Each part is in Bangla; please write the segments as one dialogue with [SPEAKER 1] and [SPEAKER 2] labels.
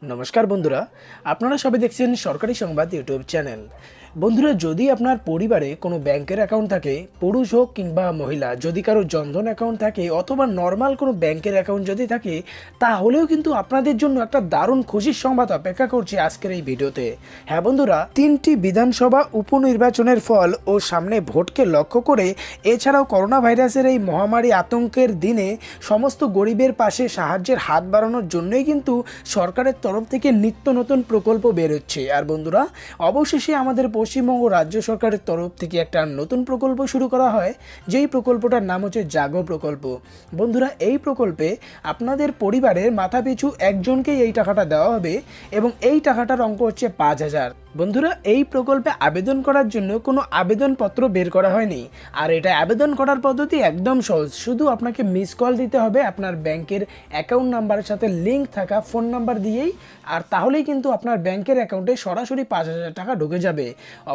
[SPEAKER 1] নমস্কার বন্ধুরা, আপনারা সবাই দেখছেন সরকারি সংবাদ ইউটিউব চ্যানেল। বন্ধুরা, যদি আপনার পরিবারে কোনো ব্যাংকের অ্যাকাউন্ট থাকে, পুরুষ হোক কিংবা মহিলা, যদি কারো জনধন অ্যাকাউন্ট থাকে অথবা নর্মাল কোনো ব্যাংকের অ্যাকাউন্ট যদি থাকে, তাহলেও কিন্তু আপনাদের জন্য একটা দারুণ খুশির সংবাদ অপেক্ষা করছে আজকের এই ভিডিওতে। হ্যাঁ বন্ধুরা, 3টি বিধানসভা উপনির্বাচনের ফল ও সামনে ভোটকে লক্ষ্য করে এছাড়াও করোনা ভাইরাসের এই মহামারী আতঙ্কের দিনে সমস্ত গরিবের পাশে সাহায্যের হাত বাড়ানোর জন্যই কিন্তু সরকারের তরফ থেকে নিত্য নতুন প্রকল্প বের হচ্ছে। আর বন্ধুরা, অবশেষে আমাদের পশ্চিমবঙ্গ রাজ্য সরকারের তরফ থেকে একটা নতুন প্রকল্প শুরু করা হয়, যেই প্রকল্পটার নাম হচ্ছে জাগো প্রকল্প। বন্ধুরা, এই প্রকল্পে আপনাদের পরিবারের মাথাপিছু একজনকেই এই টাকাটা দেওয়া হবে এবং এই টাকাটার অঙ্ক হচ্ছে 5,000। বন্ধুরা, এই প্রকল্পে আবেদন করার জন্য কোনো আবেদনপত্র বের করা হয়নি। আর এটা আবেদন করার পদ্ধতি একদম সহজ, শুধু আপনাকে মিস কল দিতে হবে আপনার ব্যাংকের অ্যাকাউন্ট নাম্বারের সাথে লিঙ্ক থাকা ফোন নাম্বার দিয়েই, আর তাহলেই কিন্তু আপনার ব্যাংকের অ্যাকাউন্টে সরাসরি 5,000 টাকা ঢুকে যাবে।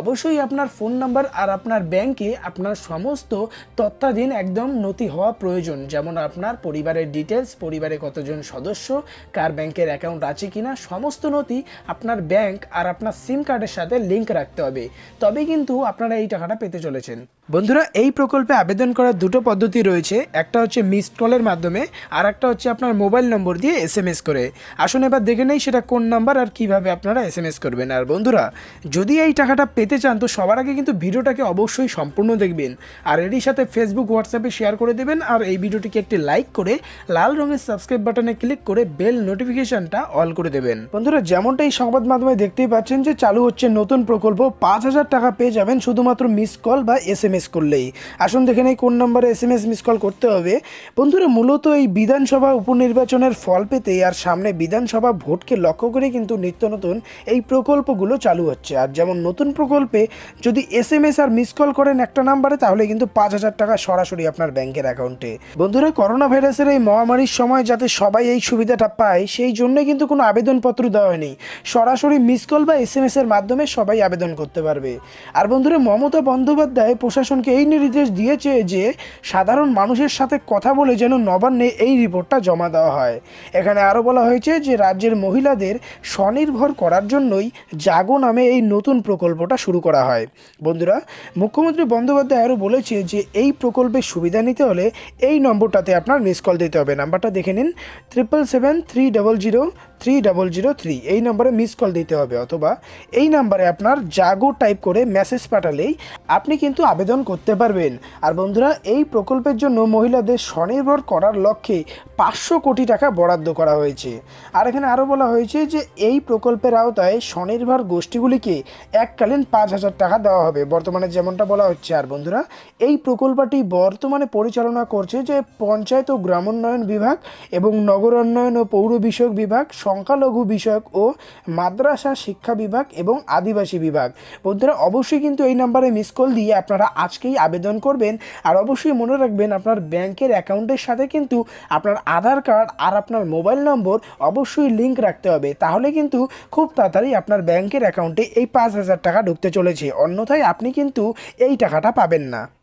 [SPEAKER 1] অবশ্যই আপনার ফোন নাম্বার আর আপনার ব্যাংকে আপনার সমস্ত তথ্যাধীন একদম নথি হওয়া প্রয়োজন, যেমন আপনার পরিবারের ডিটেলস, পরিবারে কতজন সদস্য, কার ব্যাংকের অ্যাকাউন্ট আছে কিনা, সমস্ত নথি আপনার ব্যাংক আর আপনার সিম কার্ডের সাথে লিঙ্ক রাখতে হবে, তবে কিন্তু আপনারা এই টাকাটা পেতে চলেছেন। বন্ধুরা, এই প্রকল্পে আবেদন করার দুটো পদ্ধতি রয়েছে, একটা হচ্ছে মিসড কলের মাধ্যমে আর একটা হচ্ছে আপনার মোবাইল নম্বর দিয়ে SMS করে। আসুন এবার দেখে নেই সেটা কোন নাম্বার আর কিভাবে আপনারা SMS করবেন। আর বন্ধুরা, যদি এই টাকাটা পেতে চান তো সবার আগে কিন্তু ভিডিওটাকে অবশ্যই সম্পূর্ণ দেখবেন আর এরই সাথে ফেসবুক হোয়াটসঅ্যাপে শেয়ার করে দেবেন, আর এই ভিডিওটিকে একটি লাইক করে লাল রঙের সাবস্ক্রাইব বাটনে ক্লিক করে বেল নোটিফিকেশনটা অল করে দেবেন। বন্ধুরা, যেমনটা এই সংবাদ মাধ্যমে দেখতেই পাচ্ছেন যে চালু হচ্ছে নতুন প্রকল্প, 5,000 টাকা পেয়ে যাবেন শুধুমাত্র মিস কল বা SMS করলেই। আসুন দেখে নেই কোন নম্বরে SMS মিস কল করতে হবে। বন্ধুরা, মূলত এই বিধানসভা উপনির্বাচনের ফল পেতে আর সামনে বিধানসভা ভোটকে লক্ষ্য করে কিন্তু নিত্য নতুন এই প্রকল্পগুলো চালু হচ্ছে। আর যেমন নতুন প্রকল্পে যদি SMS আর মিস কল করেন একটা নাম্বারে, তাহলে কিন্তু 5,000 টাকা সরাসরি আপনার ব্যাংকের অ্যাকাউন্টে। বন্ধুরা, করোনা ভাইরাসের এই মহামারীর সময় যাতে সবাই এই সুবিধাটা পায় সেই জন্য কিন্তু কোনো আবেদনপত্র দেওয়া হয়নি, সরাসরি মিস কল বা SMS এর মাধ্যমে সবাই আবেদন করতে পারবে। আর বন্ধুরা, মমতা বন্দ্যোপাধ্যায় প্রশাসনকে এই নির্দেশ দিয়েছে যে সাধারণ মানুষের সাথে কথা বলে যেন নবান্নে এই রিপোর্টটা জমা দেওয়া হয়। এখানে আরও বলা হয়েছে যে রাজ্যের মহিলাদের স্বনির্ভর করার জন্যই জাগো নামে এই নতুন প্রকল্পটা শুরু করা হয়। বন্ধুরা, মুখ্যমন্ত্রী বন্দ্যোপাধ্যায় আরও বলেছে যে এই প্রকল্পের সুবিধা নিতে হলে এই নম্বরটাতে আপনার মিস কল দিতে হবে। নাম্বারটা দেখে নিন, 777-300-3003। এই নম্বরে মিস কল দিতে হবে, অথবা এই নাম্বারে আপনার জাগো টাইপ করে মেসেজ পাঠালেই আপনি কিন্তু আবেদন করতে পারবেন। আর বন্ধুরা, এই প্রকল্পের জন্য মহিলাদের স্বনির্ভর করার লক্ষ্যে 500 কোটি টাকা বরাদ্দ করা হয়েছে। আর এখানে আরও বলা হয়েছে যে এই প্রকল্পের আওতায় স্বনির্ভর গোষ্ঠীগুলিকে এককালীন 5,000 টাকা দেওয়া হবে, বর্তমানে যেমনটা বলা হচ্ছে। আর বন্ধুরা, এই প্রকল্পটি বর্তমানে পরিচালনা করছে যে পঞ্চায়েত ও গ্রামোন্নয়ন বিভাগ এবং নগরোন্নয়ন ও পৌর বিষয়ক বিভাগ, সংখ্যালঘু বিষয়ক ও মাদ্রাসা শিক্ষা বিভাগ এবং আদিবাসী বিভাগ। বন্ধুরা, অবশ্যই কিন্তু এই নাম্বারে মিস কল দিয়ে আপনারা আজকেই আবেদন করবেন। আর অবশ্যই মনে রাখবেন আপনার ব্যাংকের অ্যাকাউন্টের সাথে কিন্তু আপনার আধার কার্ড আর আপনার মোবাইল নম্বর অবশ্যই লিঙ্ক রাখতে হবে, তাহলে কিন্তু খুব তাড়াতাড়ি আপনার ব্যাংকের অ্যাকাউন্টে এই 5,000 টাকা ঢুকতে চলেছে, অন্যথায় আপনি কিন্তু এই টাকাটা পাবেন না।